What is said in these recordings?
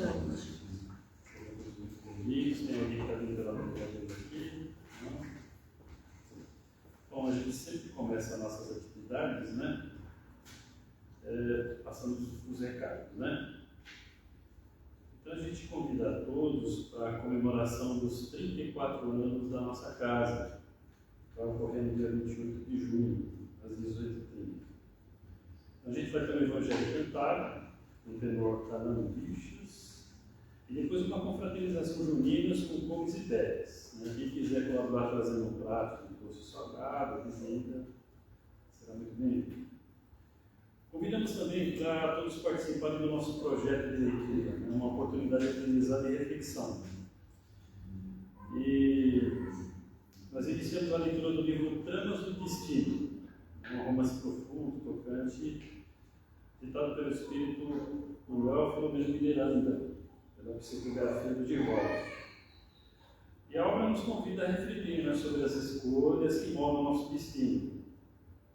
noite. Tem alguém que está vindo pela primeira vez aqui? Não? Bom, a gente sempre começa as nossas atividades, né? Passando os recados, né? Então a gente convida a todos para a comemoração dos 34 anos da nossa casa, que vai ocorrer no dia 28 de junho, às 18h30. A gente vai ter um evangelho cantado, no tenor Canando Bichos, e depois uma confraternização junina com comes e bebes. Né? Quem quiser colaborar trazendo um prato de doce salgado, visita, será muito bem-vindo. Convidamos também para todos participarem do nosso projeto de leitura, né? Uma oportunidade de aprendizado e reflexão. E nós iniciamos a leitura do livro Tramas do Destino, um romance profundo, tocante, ditado pelo espírito Manuel Filomeno de Miranda, pela psicografia do Divaldo. E a obra nos convida a refletir, né, sobre as escolhas que moldam o nosso destino,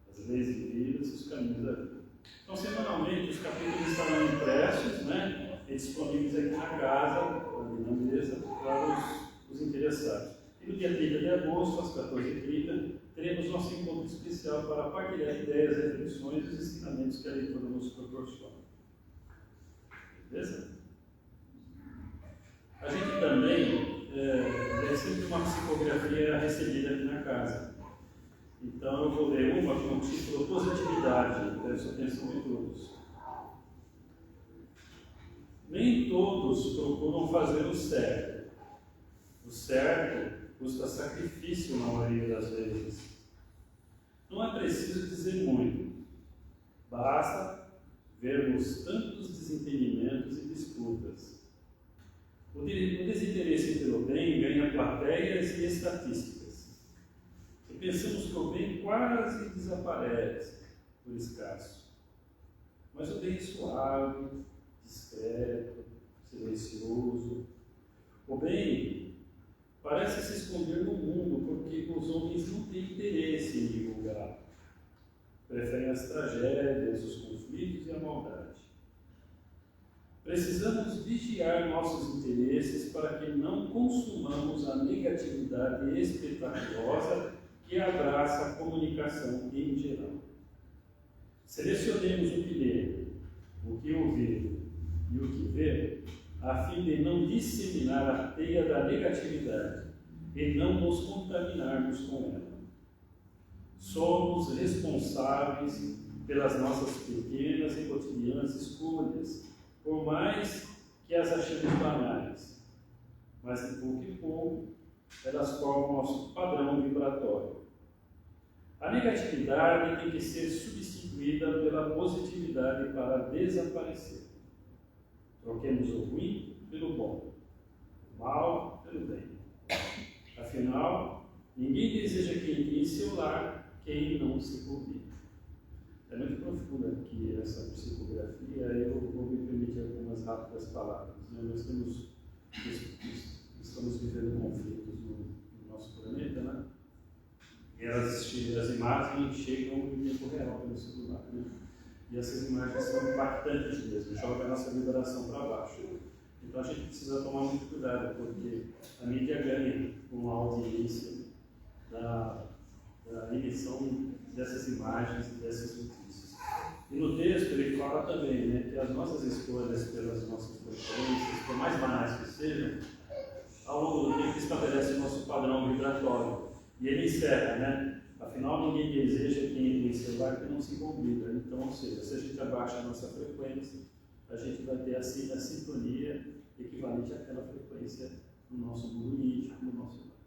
as leis divinas e os caminhos da vida. Então, semanalmente, os capítulos estarão impressos, né, e disponíveis aqui na casa, ali na mesa, para os interessados. E no dia 30 de agosto, às 14h30, teremos nosso encontro especial para partilhar ideias, reflexões e os ensinamentos que a leitura nos proporciona. Beleza? A gente também tem sempre uma psicografia recebida aqui na casa. Então eu vou ler uma com o título Positividade, peço atenção de todos. Nem todos procuram fazer o certo. O certo custa sacrifício na maioria das vezes. Não é preciso dizer muito. Basta vermos tantos desentendimentos e disputas. O desinteresse pelo bem ganha plateias e estatísticas. E pensamos que o bem quase desaparece por escasso. Mas o bem é suave, discreto, silencioso. O bem parece se esconder no mundo porque os homens não têm interesse em divulgar. Preferem as tragédias, os conflitos e a maldade. Precisamos vigiar nossos interesses para que não consumamos a negatividade espetaculosa que abraça a comunicação em geral. Selecionemos o que ler, o que ouvir e o que ver, a fim de não disseminar a teia da negatividade e não nos contaminarmos com ela. Somos responsáveis pelas nossas pequenas e cotidianas escolhas, por mais que as achemos banais, mas de pouco em pouco elas formam nosso padrão vibratório. A negatividade tem que ser substituída pela positividade para desaparecer. Troquemos o ruim pelo bom, o mal pelo bem. Afinal, ninguém deseja que entre em seu lar quem não se convida. É muito profunda aqui essa psicografia, eu vou me permitir algumas rápidas palavras. Nós estamos vivendo conflitos no nosso planeta, né? E as imagens chegam em tempo real pelo celular, né? E essas imagens são impactantes mesmo, jogam a nossa vibração para baixo. Então a gente precisa tomar muito cuidado, porque a mídia ganha com a audiência da emissão dessas imagens e dessas notícias. E no texto ele fala também, né, que as nossas escolhas pelas nossas frequências, por mais banais que sejam, ao longo do tempo estabelece o nosso padrão vibratório. E ele encerra, né? Afinal, ninguém deseja que entre em seu lar que não se convida. Então, ou seja, se a gente abaixa a nossa frequência, a gente vai ter a sintonia equivalente àquela frequência no nosso mundo íntimo, no nosso lar.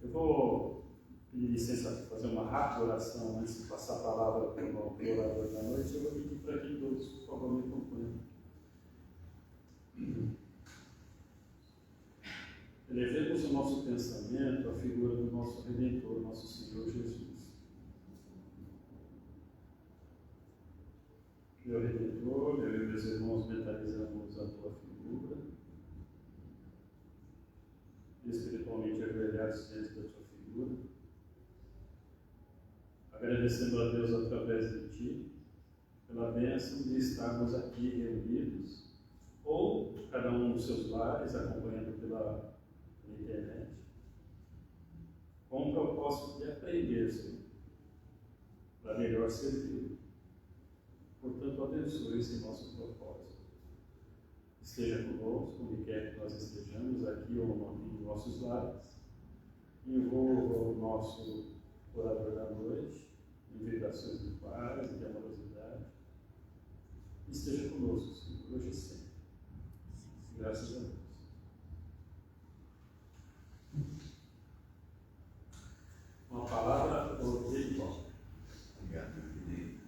Eu vou pedir licença para fazer uma rápida oração antes de passar a palavra para o orador da noite. Eu vou pedir para que todos, por favor, me acompanhem. Elevemos o nosso pensamento à figura do nosso Redentor, nosso Senhor Jesus. Meu Redentor, eu e meus irmãos mentalizamos a tua figura, espiritualmente ajoelhados diante da tua figura, agradecendo a Deus através de ti, pela bênção de estarmos aqui reunidos ou cada um nos seus lares, acompanhando pela internet, com o propósito de aprender, Senhor, para melhor servir. Portanto, abençoe esse nosso propósito. Esteja conosco, onde quer que nós estejamos, aqui ou em nossos lares. Envolva o nosso orador da noite, em vibrações de paz e de amorosidade. Esteja conosco, Senhor, hoje e sempre. Graças a Deus. Uma palavra por Deus. Obrigado, querido.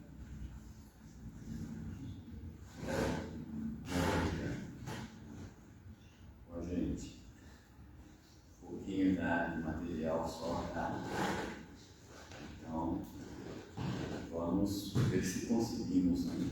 Bom, gente, um pouquinho de material só, tá? Então, vamos ver se conseguimos, né?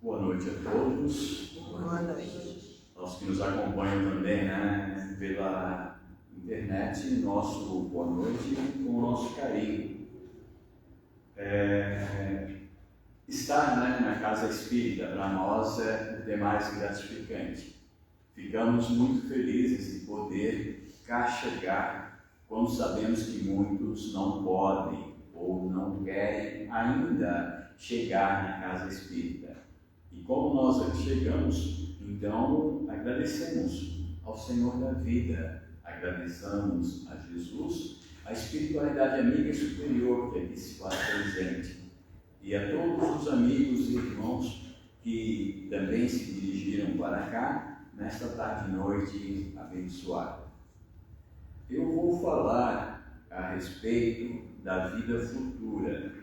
Boa noite a todos. Boa noite. Aos que nos acompanham também, né, pela internet, nosso boa noite com o nosso carinho. Estar, né, na casa espírita para nós é o demais gratificante. Ficamos muito felizes de poder cá chegar quando sabemos que muitos não podem ou não querem ainda chegar na casa espírita. E como nós aqui chegamos, então agradecemos ao Senhor da vida, agradecemos a Jesus, a espiritualidade amiga e superior que aqui se faz presente, e a todos os amigos e irmãos que também se dirigiram para cá nesta tarde e noite abençoada. Eu vou falar a respeito da vida futura,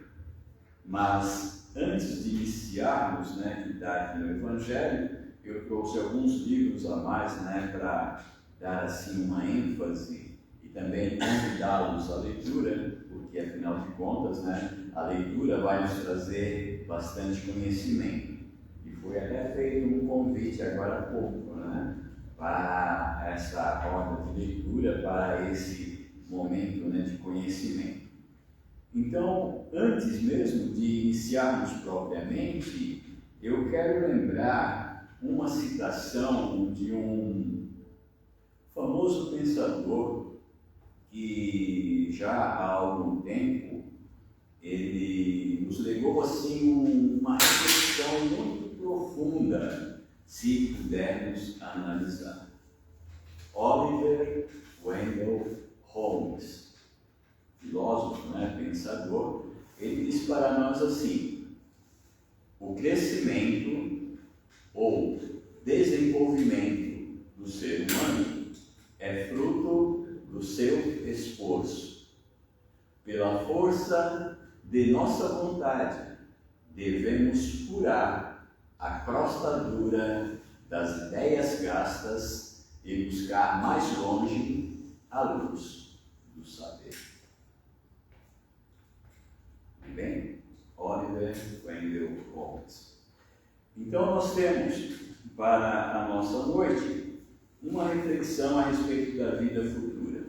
mas antes de iniciarmos, né, que está aqui no Evangelho, eu trouxe alguns livros a mais, né, para dar assim uma ênfase e também convidá-los à leitura, porque afinal de contas, né, a leitura vai nos trazer bastante conhecimento. E foi até feito um convite agora há pouco, né, para essa roda de leitura, para esse momento, né, de conhecimento. Então, antes mesmo de iniciarmos propriamente, eu quero lembrar uma citação de um famoso pensador que já há algum tempo ele nos legou assim uma reflexão muito profunda, se pudermos analisar. Oliver Wendell Holmes, filósofo, né, pensador, ele diz para nós assim: o crescimento ou desenvolvimento do ser humano é fruto do seu esforço. Pela força de nossa vontade, devemos furar a crosta dura das ideias gastas e buscar mais longe a luz do saber. Bem, Oliver Wendell Holmes. Então nós temos para a nossa noite uma reflexão a respeito da vida futura.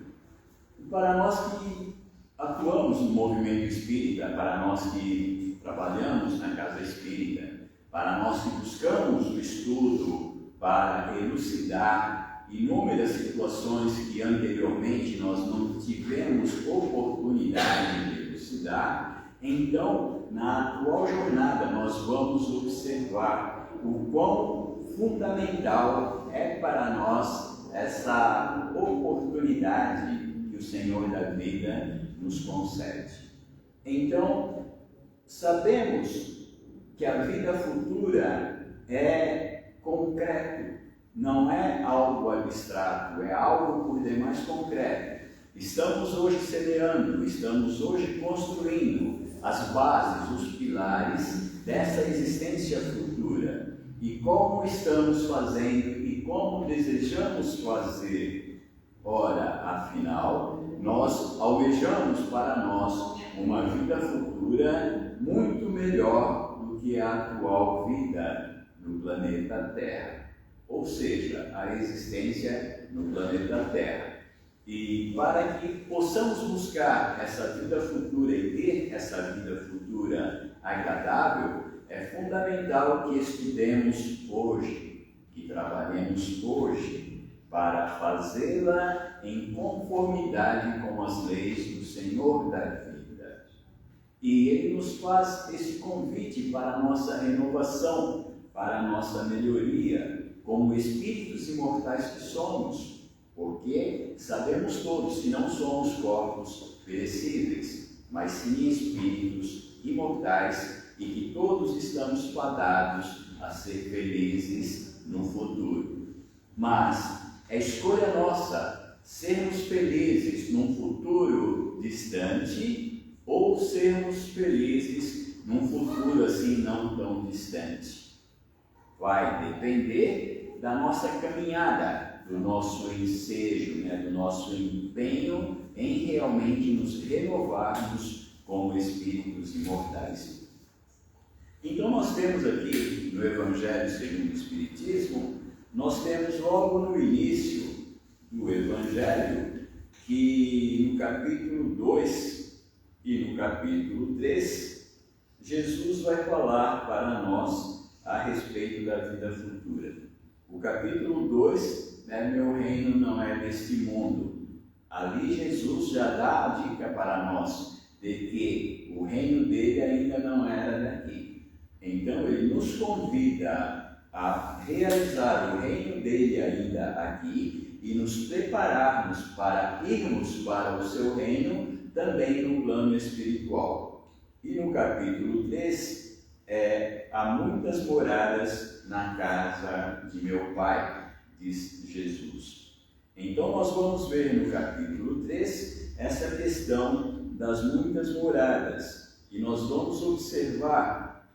E para nós que atuamos no movimento espírita, para nós que trabalhamos na casa espírita, para nós que buscamos o estudo para elucidar inúmeras situações que anteriormente nós não tivemos oportunidade de elucidar, então, na atual jornada, nós vamos observar o quão fundamental é para nós essa oportunidade que o Senhor da vida nos concede. Então, sabemos que a vida futura é concreto, não é algo abstrato, é algo por demais concreto. Estamos hoje semeando, estamos hoje construindo as bases, os pilares dessa existência futura. E como estamos fazendo e como desejamos fazer? Ora, afinal, nós almejamos para nós uma vida futura muito melhor do que a atual vida no planeta Terra. ou seja, a existência no planeta Terra. E para que possamos buscar essa vida futura e ter essa vida futura agradável, é fundamental que estudemos hoje, que trabalhemos hoje, para fazê-la em conformidade com as leis do Senhor da vida. E Ele nos faz esse convite para a nossa renovação, para a nossa melhoria, como espíritos imortais que somos, porque sabemos todos que não somos corpos perecíveis, mas sim espíritos imortais, e que todos estamos fadados a ser felizes no futuro. Mas é escolha nossa sermos felizes num futuro distante ou sermos felizes num futuro assim não tão distante. Vai depender da nossa caminhada, do nosso ensejo, do nosso empenho em realmente nos renovarmos como espíritos imortais. Então nós temos aqui no Evangelho segundo o Espiritismo, nós temos logo no início do Evangelho que no capítulo 2 e no capítulo 3, Jesus vai falar para nós a respeito da vida futura. O capítulo 2, meu reino não é deste mundo. Ali Jesus já dá a dica para nós de que o reino dele ainda não era daqui. Então ele nos convida a realizar o reino dele ainda aqui e nos prepararmos para irmos para o seu reino também no plano espiritual. E no capítulo 3, há muitas moradas na casa de meu Pai, diz Jesus. Então nós vamos ver no capítulo 3 essa questão das muitas moradas, e nós vamos observar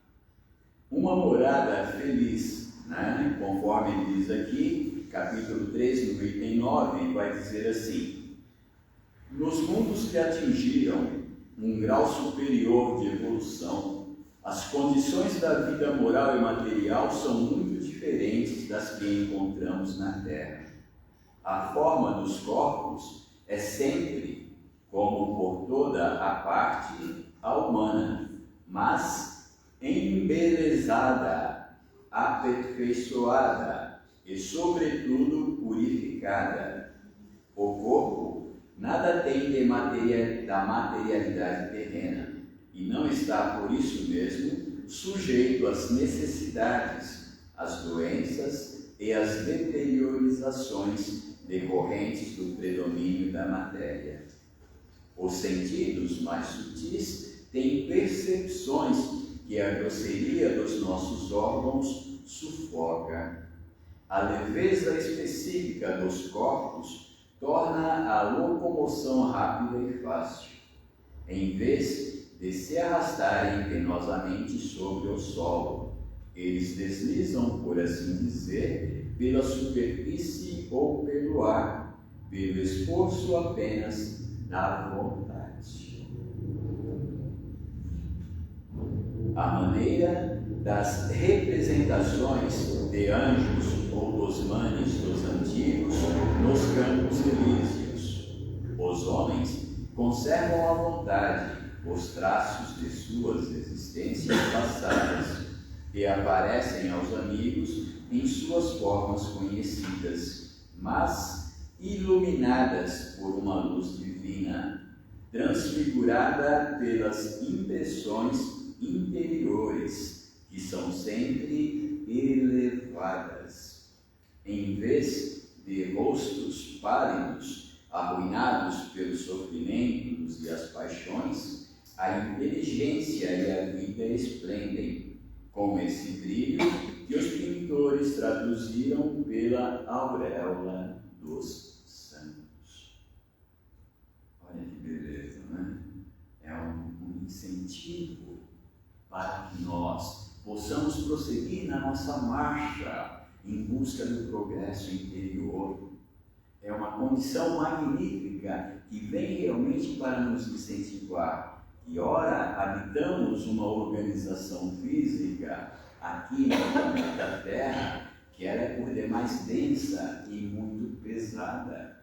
uma morada feliz, conforme diz aqui, capítulo 3, no item 9, vai dizer assim: nos mundos que atingiram um grau superior de evolução, as condições da vida moral e material são muito diferentes das que encontramos na Terra. A forma dos corpos é sempre, como por toda a parte, a humana, mas embelezada, aperfeiçoada e, sobretudo, purificada. O corpo nada tem da materialidade terrena e não está, por isso mesmo, sujeito às necessidades, às doenças e às deteriorizações decorrentes do predomínio da matéria. Os sentidos mais sutis têm percepções que a grosseria dos nossos órgãos sufoca. A leveza específica dos corpos torna a locomoção rápida e fácil, em vez de se arrastarem penosamente sobre o solo. Eles deslizam, por assim dizer, pela superfície ou pelo ar, pelo esforço apenas da vontade. A maneira das representações de anjos ou dos manes dos antigos nos campos elíseos. Os homens conservam à vontade os traços de suas existências passadas e aparecem aos amigos em suas formas conhecidas, mas iluminadas por uma luz divina, transfigurada pelas impressões interiores, que são sempre elevadas. Em vez de rostos pálidos, arruinados pelos sofrimentos e as paixões, a inteligência e a vida esplendem, com esse brilho que os pintores traduziram pela auréola dos santos. Olha que beleza, né? É um incentivo para que nós possamos prosseguir na nossa marcha em busca do progresso interior. É uma condição magnífica que vem realmente para nos incentivar. E ora, habitamos uma organização física aqui no planeta Terra, que ela é por demais mais densa e muito pesada.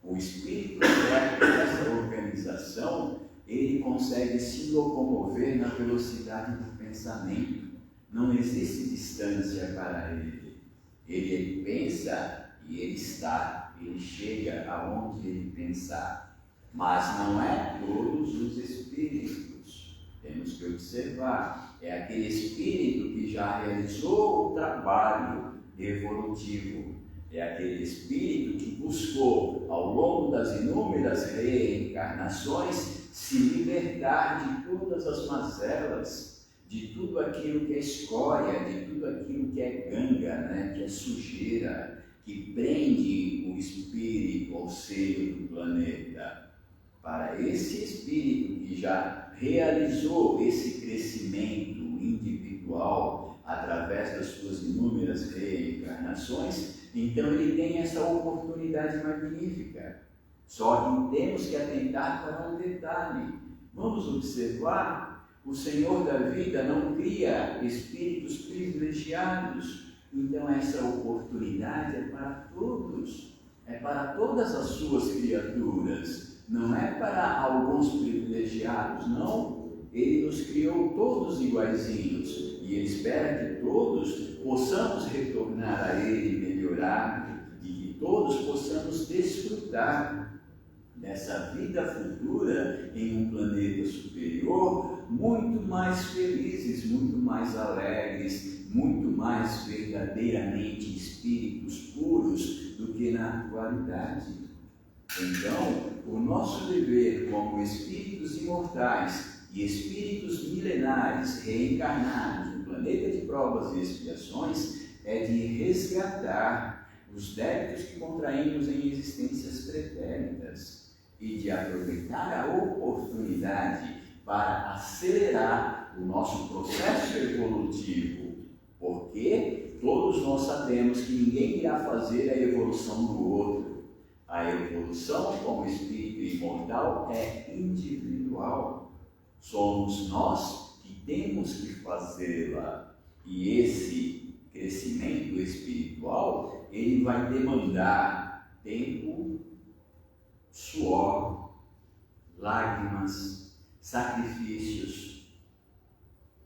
O espírito dessa organização, ele consegue se locomover na velocidade do pensamento. Não existe distância para ele. Ele pensa e ele está, ele chega aonde ele pensar. Mas não é todos os espíritos. Temos que observar. É aquele espírito que já realizou o trabalho evolutivo. É aquele espírito que buscou, ao longo das inúmeras reencarnações, se libertar de todas as mazelas, de tudo aquilo que é escória, de tudo aquilo que é ganga, né? Que é sujeira, que prende o espírito ao seio do planeta. Para esse espírito que já realizou esse crescimento individual através das suas inúmeras reencarnações, então ele tem essa oportunidade magnífica. Só que temos que atentar para um detalhe. Vamos observar, o Senhor da vida não cria espíritos privilegiados. Então essa oportunidade é para todos, é para todas as suas criaturas. Não é para alguns privilegiados, não. Ele nos criou todos iguaizinhos e Ele espera que todos possamos retornar a Ele melhorados e que todos possamos desfrutar dessa vida futura em um planeta superior muito mais felizes, muito mais alegres, muito mais verdadeiramente espíritos puros do que na atualidade. Então, o nosso dever como espíritos imortais e espíritos milenares reencarnados no planeta de provas e expiações é de resgatar os débitos que contraímos em existências pretéritas e de aproveitar a oportunidade para acelerar o nosso processo evolutivo, porque todos nós sabemos que ninguém irá fazer a evolução do outro. A evolução como espírito imortal é individual. Somos nós que temos que fazê-la. E esse crescimento espiritual, ele vai demandar tempo, suor, lágrimas, sacrifícios,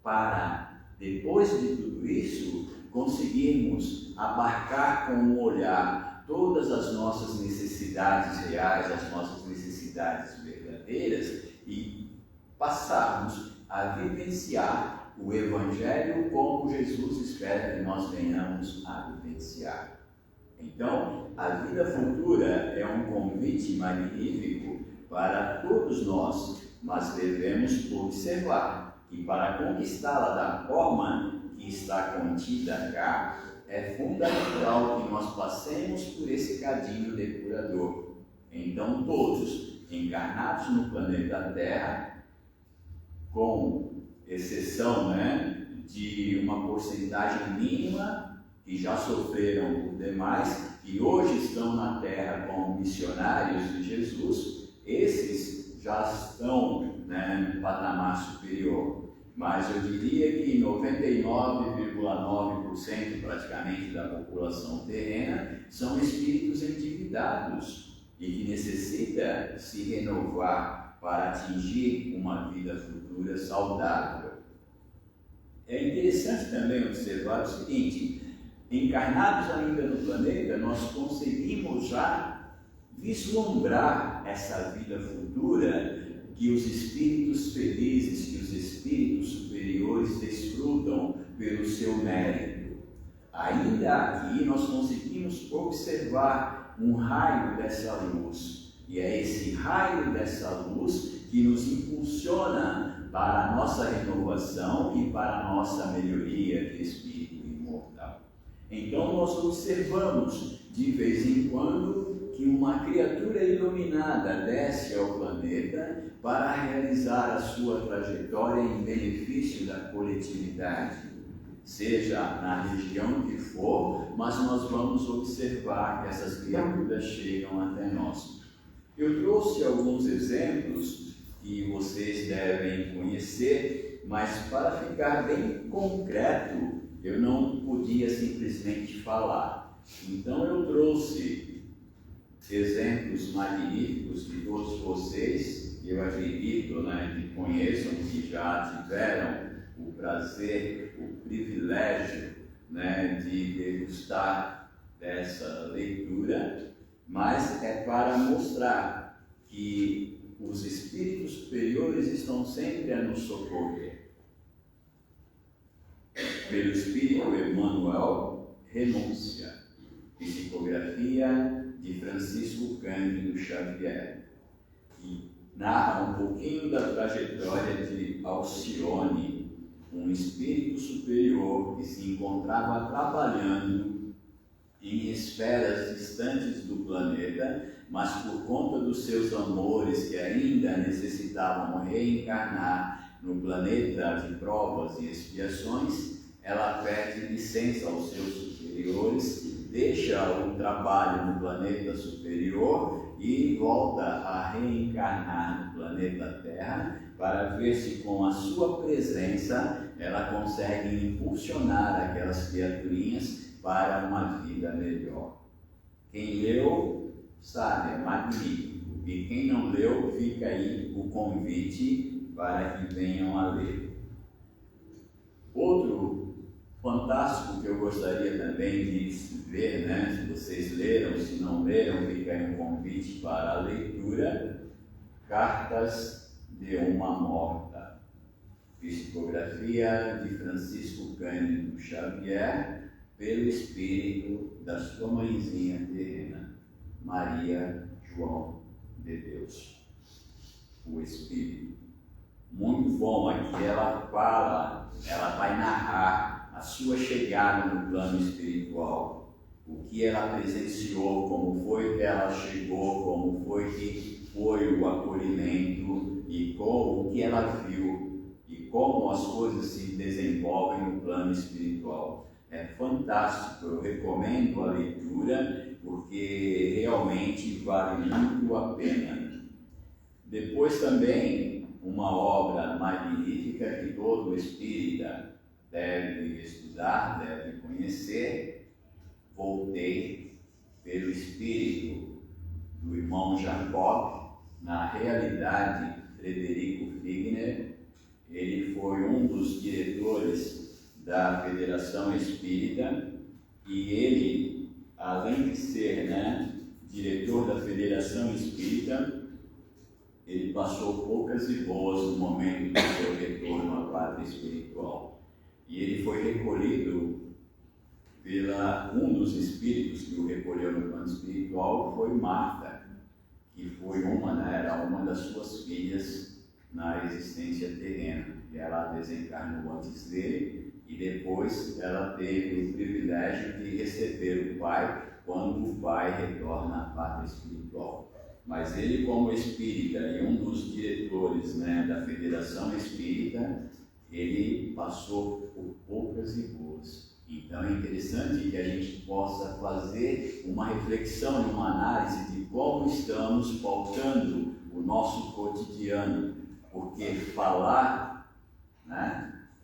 para, depois de tudo isso, conseguirmos abarcar com um olhar todas as nossas necessidades reais, as nossas necessidades verdadeiras e passarmos a vivenciar o Evangelho como Jesus espera que nós venhamos a vivenciar. Então, a vida futura é um convite magnífico para todos nós, mas devemos observar que para conquistá-la da forma que está contida cá, é fundamental que nós passemos por esse cadinho depurador. Então, todos encarnados no planeta Terra, com exceção de uma porcentagem mínima que já sofreram por demais e hoje estão na Terra como missionários de Jesus, esses já estão no patamar superior. Mas eu diria que 99,9% praticamente da população terrena são espíritos endividados e que necessita se renovar para atingir uma vida futura saudável. É interessante também observar o seguinte: encarnados ainda no planeta, nós conseguimos já vislumbrar essa vida futura que os espíritos felizes, que os espíritos superiores desfrutam pelo seu mérito. Ainda aqui nós conseguimos observar um raio dessa luz, e é esse raio dessa luz que nos impulsiona para a nossa renovação e para a nossa melhoria de espírito imortal. Então nós observamos de vez em quando que uma criatura iluminada desce ao planeta para realizar a sua trajetória em benefício da coletividade, seja na região que for, mas nós vamos observar que essas criaturas chegam até nós. Eu trouxe alguns exemplos que vocês devem conhecer, mas para ficar bem concreto, eu não podia simplesmente falar. Então eu trouxe exemplos magníficos de todos vocês, que eu acredito, que conheçam, que já tiveram o prazer, o privilégio, de degustar dessa leitura, mas é para mostrar que os espíritos superiores estão sempre a nos socorrer. Pelo Espírito Emmanuel, Renúncia, psicografia de Francisco Cândido Xavier, que narra um pouquinho da trajetória de Alcione, um espírito superior que se encontrava trabalhando em esferas distantes do planeta, mas por conta dos seus amores que ainda necessitavam reencarnar no planeta de provas e expiações, ela pede licença aos seus superiores, deixa o trabalho no planeta superior e volta a reencarnar no planeta Terra para ver se com a sua presença ela consegue impulsionar aquelas criaturinhas para uma vida melhor. Quem leu sabe, é magnífico. E quem não leu, fica aí o convite para que venham a ler. Outro fantástico que eu gostaria também de ver, se vocês leram, se não leram, fica aí um convite para a leitura, Cartas de uma Morta, psicografia de Francisco Cândido Xavier, pelo espírito da sua mãezinha terrena, Maria João de Deus. O espírito. Muito bom aqui, ela vai narrar a sua chegada no plano espiritual, o que ela presenciou, como foi que ela chegou, como foi que foi o acolhimento e como o que ela viu e como as coisas se desenvolvem no plano espiritual. É fantástico, eu recomendo a leitura porque realmente vale muito a pena. Depois também uma obra magnífica que todo espírita deve estudar, deve conhecer, Voltei, pelo espírito do irmão Jacob. Na realidade, Frederico Figner, ele foi um dos diretores da Federação Espírita e ele, além de ser diretor da Federação Espírita, ele passou poucas e boas no momento do seu retorno à pátria espiritual. E ele foi recolhido um dos espíritos que o recolheu no plano espiritual foi Marta, que foi era uma das suas filhas na existência terrena. E ela desencarnou antes dele e depois ela teve o privilégio de receber o pai quando o pai retorna à pátria espiritual. Mas ele, como espírita e um dos diretores da Federação Espírita, ele passou por poucas e boas. Então é interessante que a gente possa fazer uma reflexão e uma análise de como estamos pautando o nosso cotidiano, porque falar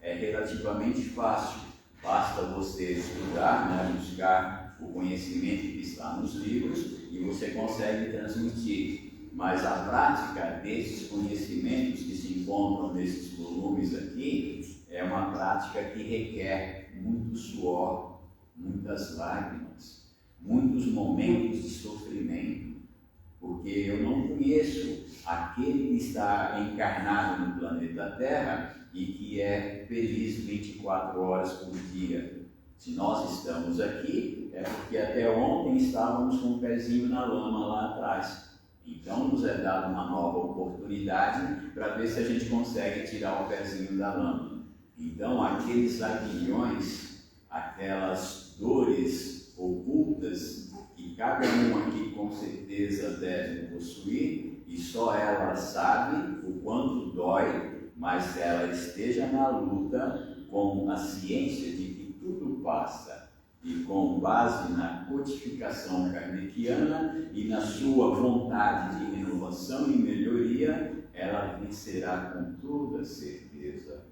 é relativamente fácil, basta você estudar, buscar o conhecimento que está nos livros e você consegue transmitir. Mas a prática desses conhecimentos que se encontram nesses volumes aqui é uma prática que requer muito suor, muitas lágrimas, muitos momentos de sofrimento, porque eu não conheço aquele que está encarnado no planeta Terra e que é feliz 24 horas por dia. Se nós estamos aqui, é porque até ontem estávamos com um pezinho na lama lá atrás. Então nos é dada uma nova oportunidade para ver se a gente consegue tirar o pezinho da lama. Então aqueles aguilhões, aquelas dores ocultas que cada um aqui com certeza deve possuir, e só ela sabe o quanto dói, mas ela esteja na luta com a ciência de que tudo passa. E com base na codificação kardeciana e na sua vontade de renovação e melhoria, ela vencerá com toda certeza.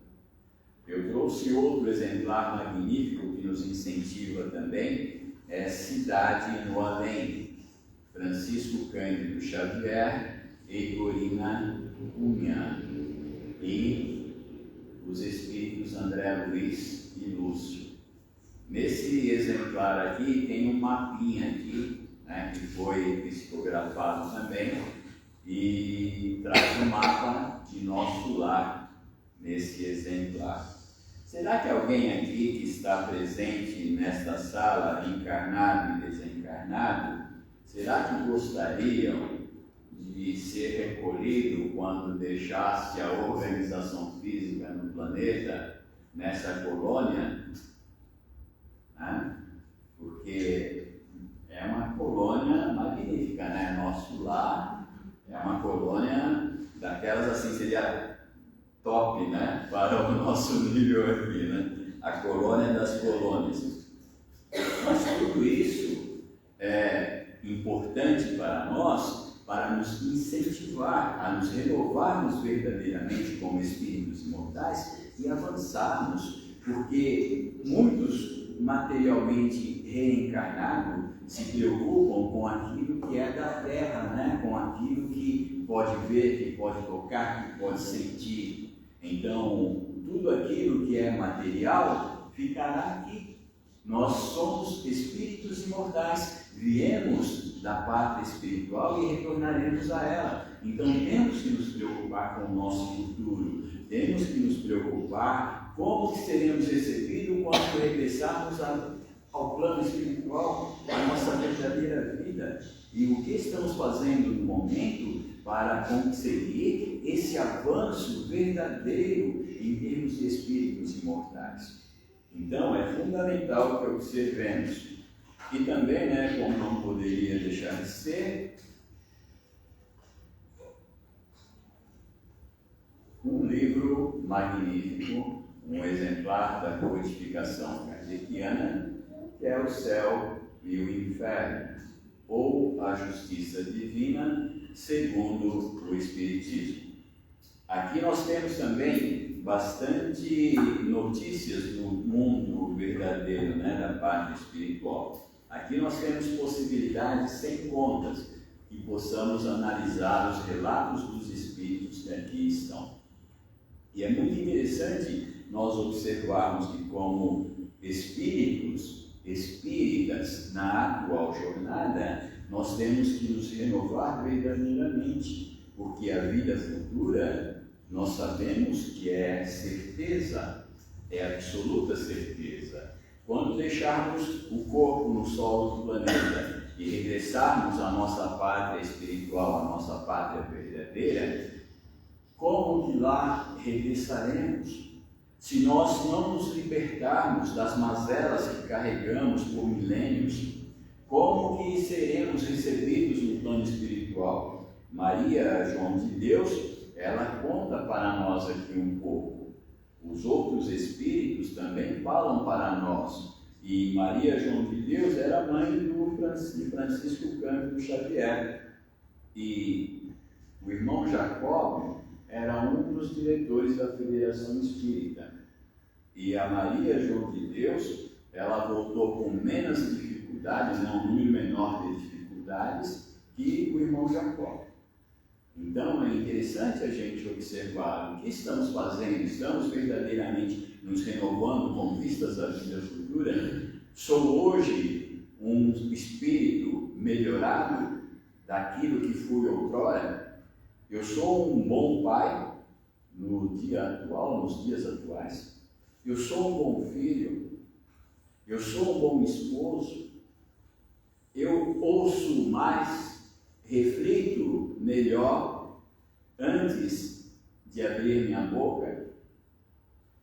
Eu trouxe outro exemplar magnífico que nos incentiva também, se felicidade no além. Francisco Cândido Xavier e Corina Cunha. E os espíritos André Luiz e Lúcio. Nesse exemplar aqui tem um mapinha aqui, né, que foi psicografado também, e traz um mapa de nosso lar nesse exemplar. Será que alguém aqui que está presente nesta sala, encarnado e desencarnado, será que gostariam de ser recolhido quando deixasse a organização física no planeta, nessa colônia? Porque é uma colônia magnífica, né? Nosso lar é uma colônia daquelas, assim, seria top, né? Para o nosso nível aqui, né? A colônia das colônias. Mas tudo isso é importante para nós, para nos incentivar a nos renovarmos verdadeiramente como espíritos imortais e avançarmos, porque muitos materialmente reencarnados se preocupam com aquilo que é da terra, né? Com aquilo que pode ver, que pode tocar, que pode sentir. Então, tudo aquilo que é material ficará aqui. Nós somos espíritos imortais, viemos da pátria espiritual e retornaremos a ela. Então, temos que nos preocupar com o nosso futuro, temos que nos preocupar como que seremos recebidos quando regressarmos ao plano espiritual, a nossa verdadeira vida, e o que estamos fazendo no momento para conseguir esse avanço verdadeiro em termos de espíritos imortais. Então, é fundamental que observemos. E também, né, como não poderia deixar de ser, um livro magnífico, um exemplar da codificação kardeciana, que é O Céu e o Inferno, ou A Justiça Divina, segundo o Espiritismo. Aqui nós temos também bastante notícias do mundo verdadeiro, né, da parte espiritual. Aqui nós temos possibilidades sem contas que possamos analisar os relatos dos espíritos que aqui estão. E é muito interessante nós observarmos que, como espíritas na atual jornada, nós temos que nos renovar verdadeiramente, porque a vida futura nós sabemos que é certeza, é absoluta certeza. Quando deixarmos o corpo no solo do planeta e regressarmos à nossa pátria espiritual, à nossa pátria verdadeira, como que lá regressaremos? Se nós não nos libertarmos das mazelas que carregamos por milênios, como que seremos recebidos no plano espiritual? Maria João de Deus, ela conta para nós aqui um pouco. Os outros espíritos também falam para nós. E Maria João de Deus era mãe de Francisco Cândido Xavier. E o irmão Jacob era um dos diretores da Federação Espírita. E a Maria João de Deus, ela voltou com menos dificuldades, um número menor de dificuldades, que o irmão Jacob. Então é interessante a gente observar o que estamos fazendo. Estamos verdadeiramente nos renovando com vistas à vida futura? Sou hoje um espírito melhorado daquilo que fui outrora? Eu sou um bom pai no dia atual, nos dias atuais? Eu sou um bom filho? Eu sou um bom esposo? Eu ouço mais? Reflito melhor antes de abrir minha boca?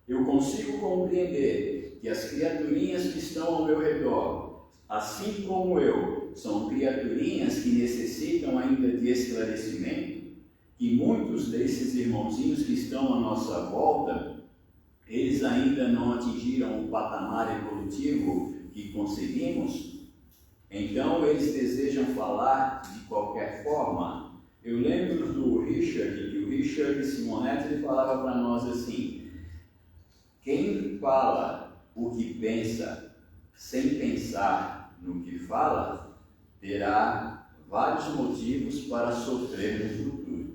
Eu consigo compreender que as criaturinhas que estão ao meu redor, assim como eu, são criaturinhas que necessitam ainda de esclarecimento, que muitos desses irmãozinhos que estão à nossa volta, eles ainda não atingiram o patamar evolutivo que conseguimos. Então, eles desejam falar de qualquer forma. Eu lembro do Richard, que o Richard Simonetti ele falava para nós assim: quem fala o que pensa sem pensar no que fala, terá vários motivos para sofrer no futuro.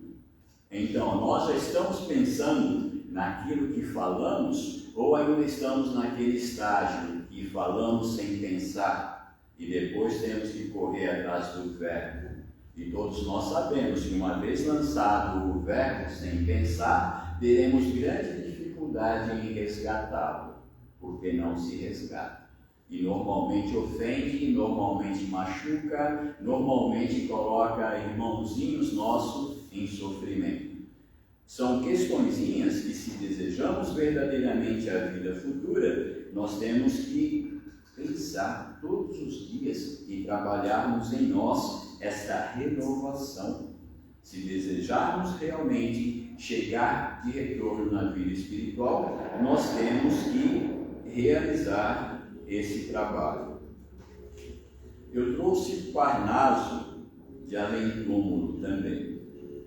Então, nós já estamos pensando naquilo que falamos, ou ainda estamos naquele estágio que falamos sem pensar e depois temos que correr atrás do verbo? E todos nós sabemos que uma vez lançado o verbo sem pensar, teremos grande dificuldade em resgatá-lo, porque não se resgata. E normalmente ofende, normalmente machuca, normalmente coloca irmãozinhos nossos em sofrimento. São questõezinhas que, se desejamos verdadeiramente a vida futura, nós temos que pensar todos os dias e trabalharmos em nós esta renovação. Se desejarmos realmente chegar de retorno na vida espiritual, nós temos que realizar esse trabalho. Eu trouxe Parnaso de Além-Túmulo também.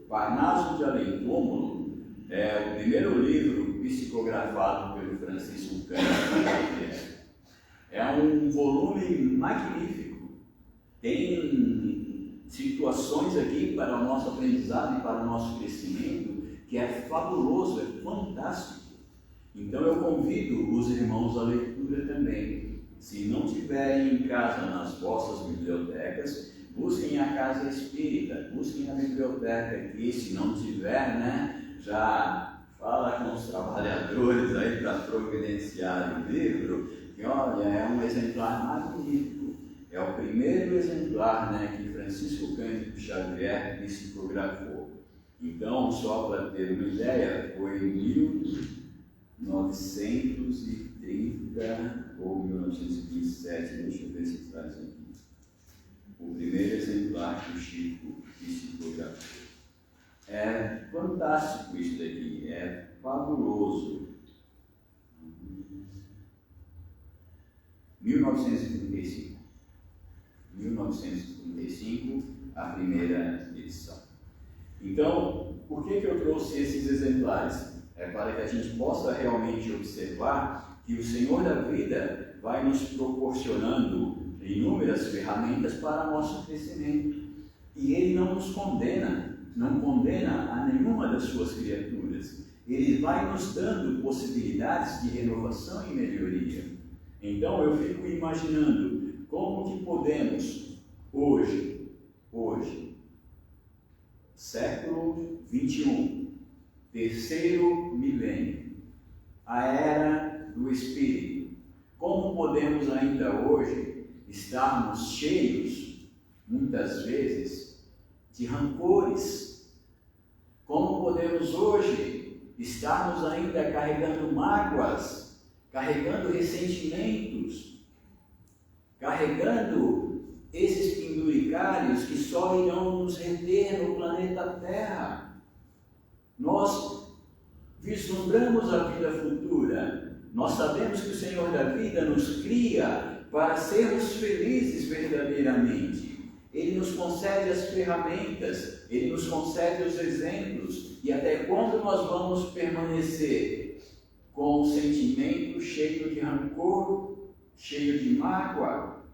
Parnaso de Além-Túmulo é o primeiro livro psicografado pelo Francisco Cândido. É um volume magnífico. Tem situações aqui para o nosso aprendizado e para o nosso crescimento que é fabuloso, é fantástico. Então eu convido os irmãos à leitura também. Se não tiverem em casa nas vossas bibliotecas, busquem a Casa Espírita, busquem a biblioteca aqui. Se não tiver, já fala com os trabalhadores aí para providenciar o livro, que olha, é um exemplar magnífico. É o primeiro exemplar que Francisco Cândido Xavier psicografou. Então, só para ter uma ideia, foi em 1930 ou 1927, deixa eu ver se traz aqui. O primeiro exemplar que o Chico psicografou. É fantástico isso daqui, é fabuloso. 1935. 1935, a primeira edição. Então, por que eu trouxe esses exemplares? É para que a gente possa realmente observar que o Senhor da vida vai nos proporcionando inúmeras ferramentas para nosso crescimento. E Ele não nos condena, não condena a nenhuma das suas criaturas. Ele vai nos dando possibilidades de renovação e melhoria. Então eu fico imaginando como que podemos, hoje, século 21, terceiro milênio, a era do Espírito, como podemos ainda hoje estarmos cheios, muitas vezes, de rancores? Como podemos hoje estarmos ainda carregando mágoas, carregando ressentimentos, carregando esses penduricários que só irão nos reter no planeta Terra? Nós vislumbramos a vida futura, nós sabemos que o Senhor da vida nos cria para sermos felizes verdadeiramente. Ele nos concede as ferramentas, Ele nos concede os exemplos, e até quando nós vamos permanecer com um sentimento cheio de rancor, cheio de mágoa?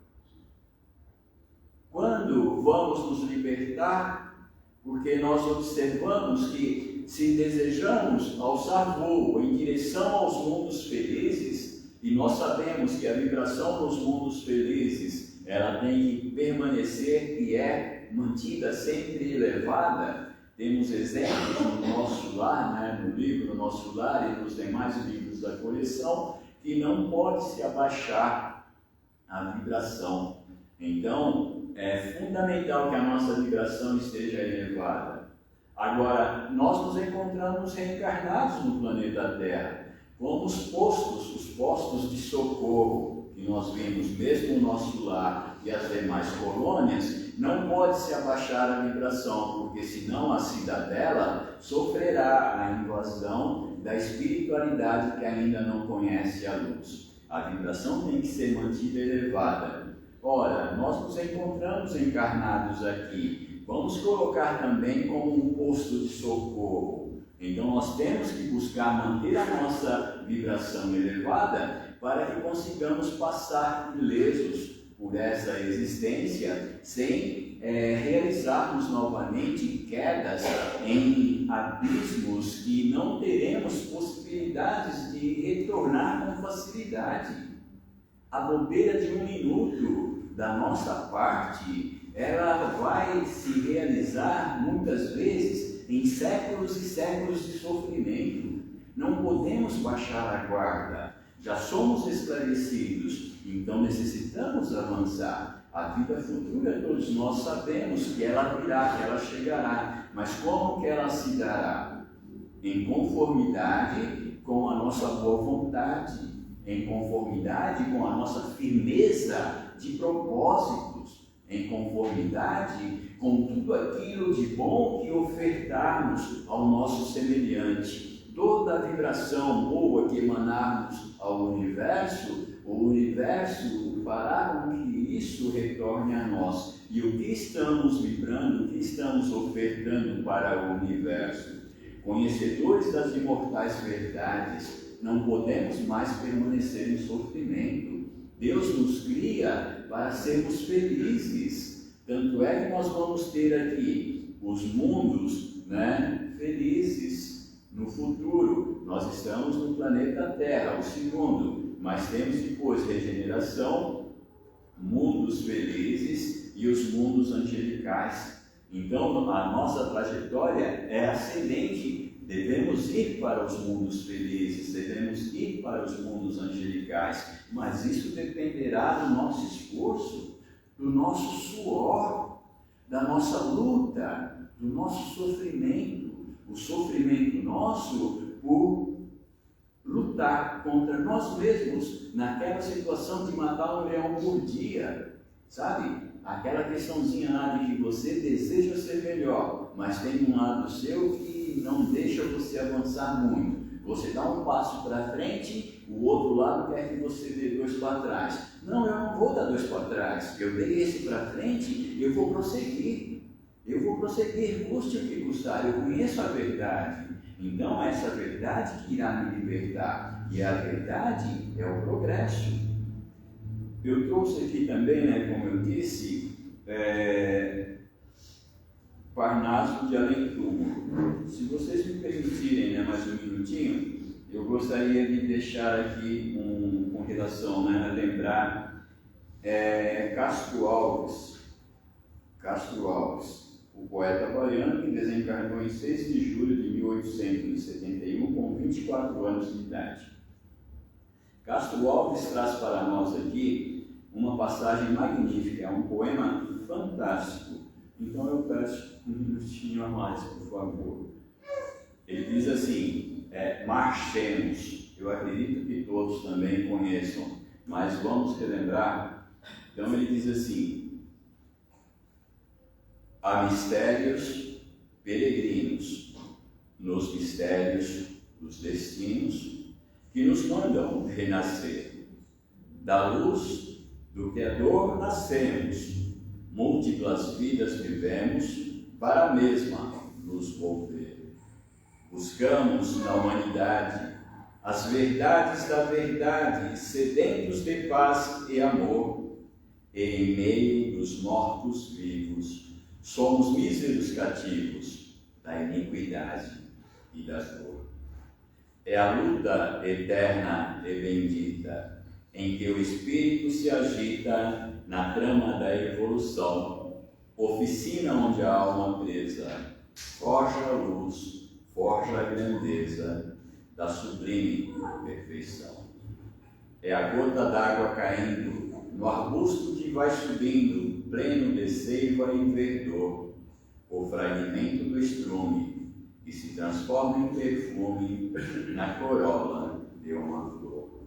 Quando vamos nos libertar? Porque nós observamos que, se desejamos alçar voo em direção aos mundos felizes, e nós sabemos que a vibração dos mundos felizes ela tem que permanecer e é mantida sempre elevada. Temos exemplos no nosso lar, no livro Nosso Lar e nos demais livros da coleção, que não pode se abaixar a vibração. Então, é fundamental que a nossa vibração esteja elevada. Agora, nós nos encontramos reencarnados no planeta Terra, como os postos de socorro que nós vimos, mesmo o Nosso Lar e as demais colônias, não pode se abaixar a vibração, porque senão a cidadela sofrerá a invasão da espiritualidade que ainda não conhece a luz. A vibração tem que ser mantida elevada. Ora, nós nos encontramos encarnados aqui, vamos colocar também como um posto de socorro. Então nós temos que buscar manter a nossa vibração elevada para que consigamos passar ilesos por essa existência sem realizarmos novamente quedas em abismos que não teremos possibilidades de retornar com facilidade. A bobeira de 1 minuto da nossa parte, ela vai se realizar muitas vezes em séculos e séculos de sofrimento. Não podemos baixar a guarda. Já somos esclarecidos, então necessitamos avançar. A vida futura, todos nós sabemos que ela virá, que ela chegará, mas como que ela se dará? Em conformidade com a nossa boa vontade, em conformidade com a nossa firmeza de propósitos, em conformidade com tudo aquilo de bom que ofertarmos ao nosso semelhante. Toda a vibração boa que emanarmos ao universo, o universo fará com que isso retorne a nós. E o que estamos vibrando, o que estamos ofertando para o universo? Conhecedores das imortais verdades, não podemos mais permanecer em sofrimento. Deus nos cria para sermos felizes. Tanto é que nós vamos ter aqui os mundos, felizes. No futuro, nós estamos no planeta Terra, o segundo, mas temos depois regeneração, mundos felizes e os mundos angelicais. Então, a nossa trajetória é ascendente. Devemos ir para os mundos felizes, devemos ir para os mundos angelicais, mas isso dependerá do nosso esforço, do nosso suor, da nossa luta, do nosso sofrimento. O sofrimento nosso por lutar contra nós mesmos naquela situação de matar um leão por dia, sabe? Aquela questãozinha lá de que você deseja ser melhor, mas tem um lado seu que não deixa você avançar muito. Você dá um passo para frente, o outro lado quer que você dê 2 para trás. Não, eu não vou dar 2 para trás. Eu dei esse para frente, eu vou prosseguir. Eu vou prosseguir, custe o que custar. Eu conheço a verdade. Então, é essa verdade que irá me libertar. E a verdade é o progresso. Eu trouxe aqui também, como eu disse, Parnaso de Além Túmulo. Se vocês me permitirem mais um minutinho, eu gostaria de deixar aqui com relação a lembrar Castro Alves, o poeta baiano que desencarnou em 6 de julho de 1871 com 24 anos de idade. Castro Alves traz para nós aqui uma passagem magnífica, é um poema fantástico. Então eu peço um minutinho a mais, por favor. Ele diz assim, marchemos. Eu acredito que todos também conheçam, mas vamos relembrar. Então ele diz assim, há mistérios peregrinos nos mistérios dos destinos que nos mandam renascer. Da luz do Criador nascemos, múltiplas vidas vivemos para a mesma nos volver. Buscamos na humanidade as verdades da verdade, sedentos de paz e amor, e em meio dos mortos vivos somos míseros cativos da iniquidade e da dor. É a luta eterna e bendita, em que o espírito se agita na trama da evolução, oficina onde a alma presa forja a luz, forja a grandeza da sublime perfeição. É a gota d'água caindo no arbusto que vai subindo, pleno de seiva e verdor, o fragmento do estrume que se transforma em perfume na corola de uma flor.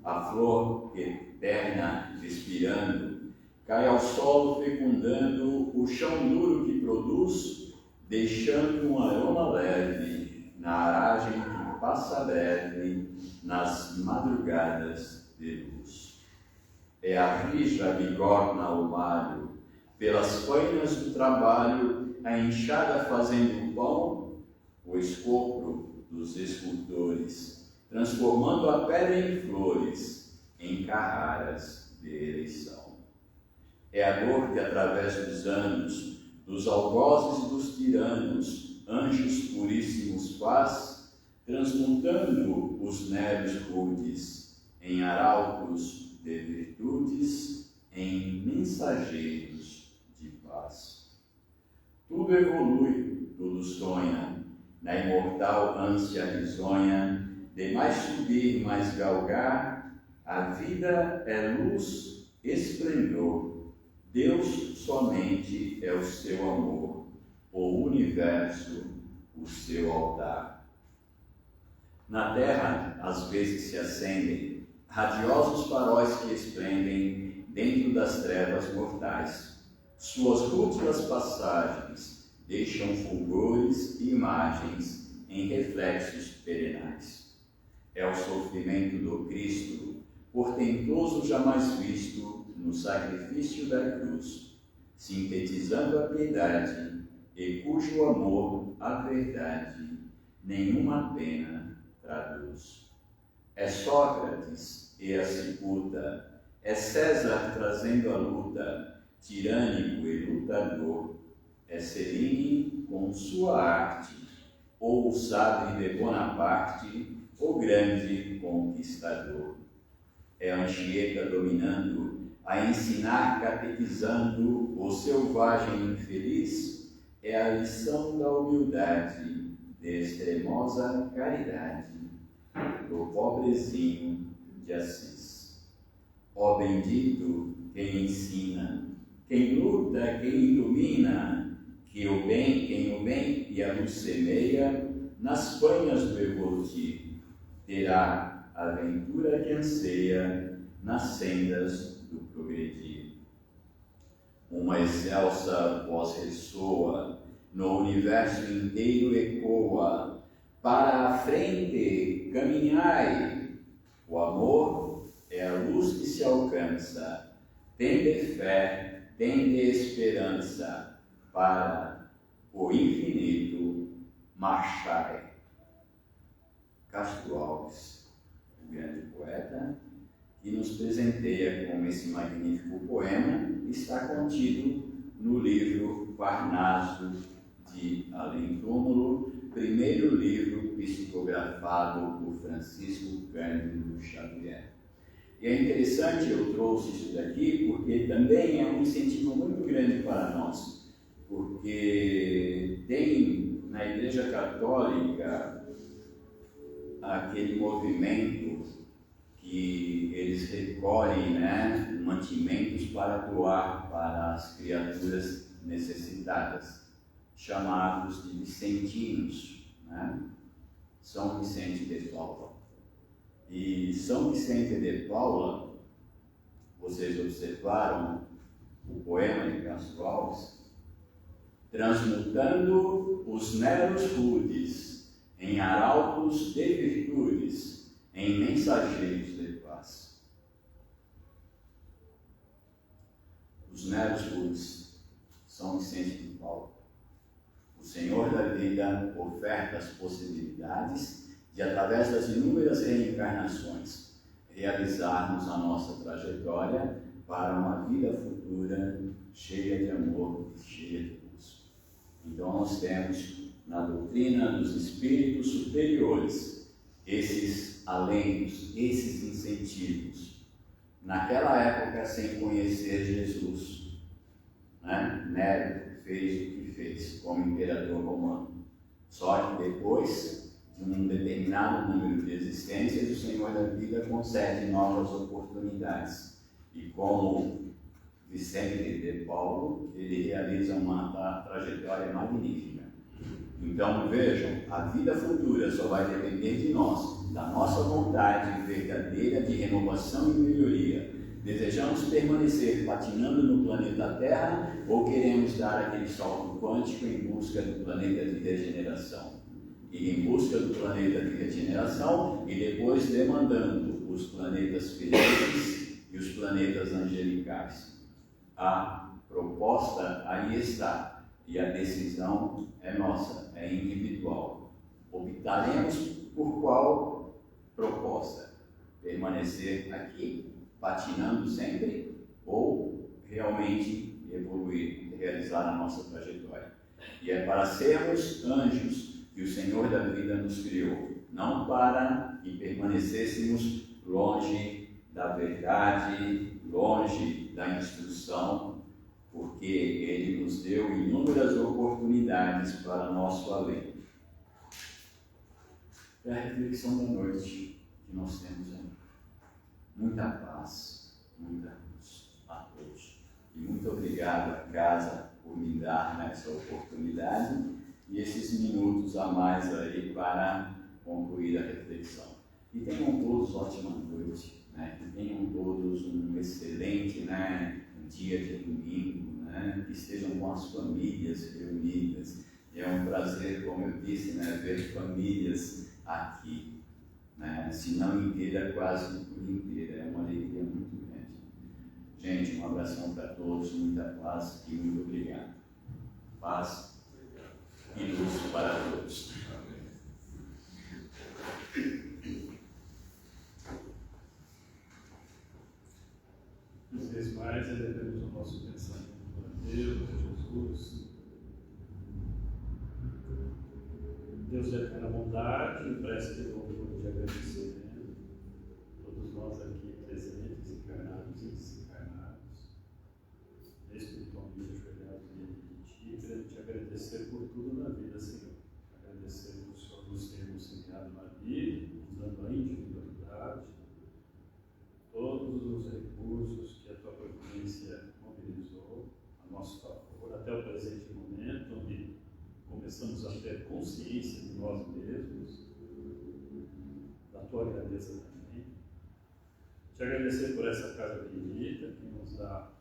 A flor eterna, respirando, cai ao solo fecundando o chão duro que produz, deixando um aroma leve na aragem que passa breve nas madrugadas de luz. É a rija bigorna o malho, pelas fainas do trabalho, a enxada fazendo pão, o escopro dos escultores, transformando a pedra em flores, em carraras de eleição. É a dor que, através dos anos, dos algozes e dos tiranos, anjos puríssimos faz, transmutando os nervos rudes em arautos de virtudes, em mensageiros de paz. Tudo evolui, tudo sonha, na imortal ânsia risonha, de mais subir, mais galgar, a vida é luz, esplendor, Deus somente é o seu amor, o universo, o seu altar. Na terra, às vezes se acendem radiosos faróis que esplendem dentro das trevas mortais. Suas rútilas passagens deixam fulgores e imagens em reflexos perenais. É o sofrimento do Cristo, portentoso jamais visto no sacrifício da cruz, sintetizando a piedade, e cujo amor, a verdade, nenhuma pena traduz. É Sócrates e a cicuta, é César trazendo a luta, tirânico e lutador, é Céline com sua arte, ou o sabre de Bonaparte, o grande conquistador. É Anchieta dominando, a ensinar catequizando o selvagem infeliz, é a lição da humildade, de extremosa caridade, do pobrezinho de Assis. Ó bendito quem ensina, quem luta, quem ilumina, que o bem, quem o bem e a luz semeia, nas panhas do evolutir, terá a aventura que anseia nas sendas do progredir. Uma excelsa voz ressoa, no universo inteiro ecoa, para a frente caminhai, o amor é a luz que se alcança, tende fé, tende esperança, para o infinito marchai. Castro Alves, o grande poeta, que nos presenteia com esse magnífico poema, está contido no livro Parnaso de Além Túmulo, primeiro livro psicografado por Francisco Cândido Xavier. E é interessante, eu trouxe isso daqui, porque também é um incentivo muito grande para nós, porque tem na Igreja Católica aquele movimento que eles recolhem, mantimentos para doar para as criaturas necessitadas, chamados de vicentinos, São Vicente de Paula. E São Vicente de Paula, vocês observaram o poema de Castro Alves, transmutando os neros rudes em arautos de virtudes, em mensageiros de paz. Os neros rudes, São Vicente de Paulo. O Senhor da vida oferta as possibilidades de, através das inúmeras reencarnações, realizarmos a nossa trajetória para uma vida futura cheia de amor e cheia de luz. Então nós temos na doutrina dos espíritos superiores esses alentos, esses incentivos. Naquela época, sem conhecer Jesus, Nero fez o que fez como imperador romano. Só que depois de um determinado número de existências, o Senhor da vida concede novas oportunidades. E como Vicente de Paulo, ele realiza uma trajetória magnífica. Então vejam, a vida futura só vai depender de nós, da nossa vontade verdadeira de renovação e melhoria. Desejamos permanecer patinando no planeta Terra ou queremos dar aquele salto quântico em busca do planeta de regeneração? E em busca do planeta de regeneração e depois demandando os planetas felizes e os planetas angelicais. A proposta aí está. E a decisão é nossa, é individual. Optaremos por qual proposta? Permanecer aqui, patinando sempre, ou realmente evoluir, realizar a nossa trajetória. E é para sermos anjos que o Senhor da vida nos criou, não para que permanecêssemos longe da verdade, longe da instrução, porque Ele nos deu inúmeras oportunidades para nosso além. É a reflexão da noite que nós temos aí. Muita paz, muita luz a todos. E muito obrigado à casa por me dar essa oportunidade e esses minutos a mais aí para concluir a reflexão. E tenham todos ótima noite, né? Que tenham todos um excelente, né, dia de domingo, né? Que estejam com as famílias reunidas. É um prazer, como eu disse, né, ver famílias aqui, né? Se não inteira, quase por inteira. É uma alegria muito grande. Gente, um abração para todos, muita paz e muito obrigado. Paz e luz para todos. Às vezes mais elevemos o nosso pensamento para Deus, a Jesus. Deus é eterna bondade, preste louvor de agradecimento. Todos nós aqui presentes, encarnados e desencarnados, espiritualmente ajoelhados diante de Ti, querendo Te agradecer por tudo na vida, Senhor. Agradecer por o Senhor nos ter auxiliado na vida, nos dando a individualidade, todos os recursos que a Tua providência mobilizou a nosso favor, até o presente momento, onde começamos a ter consciência de nós mesmos, da Tua grandeza também. Te agradecer por essa casa bendita, que nos dá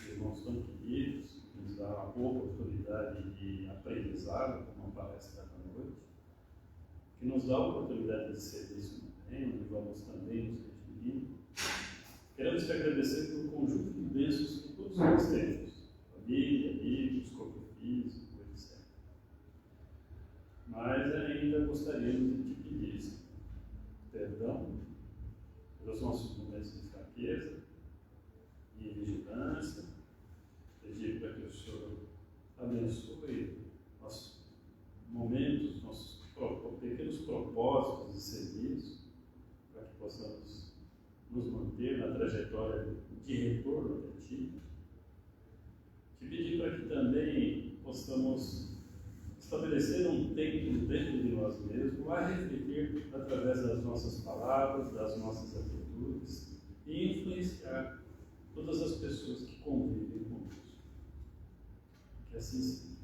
irmãos tão queridos, que nos dá a oportunidade de aprendizado, como uma palestra da noite, que nos dá a oportunidade de serviço também, onde vamos também nos redimir. Queremos te agradecer pelo conjunto de bênçãos que todos nós temos, família, amigos, corpo físico, etc. Mas ainda gostaríamos de te pedir perdão pelos nossos momentos de fraqueza e vigilância, pedir para que o Senhor abençoe nossos momentos, nossos pequenos propósitos de serviço, para que possamos nos manter na trajetória de retorno a Ti. Te pedir para que também possamos estabelecer um tempo dentro de nós mesmos a refletir através das nossas palavras, das nossas atitudes e influenciar todas as pessoas que convivem conosco. Que assim seja.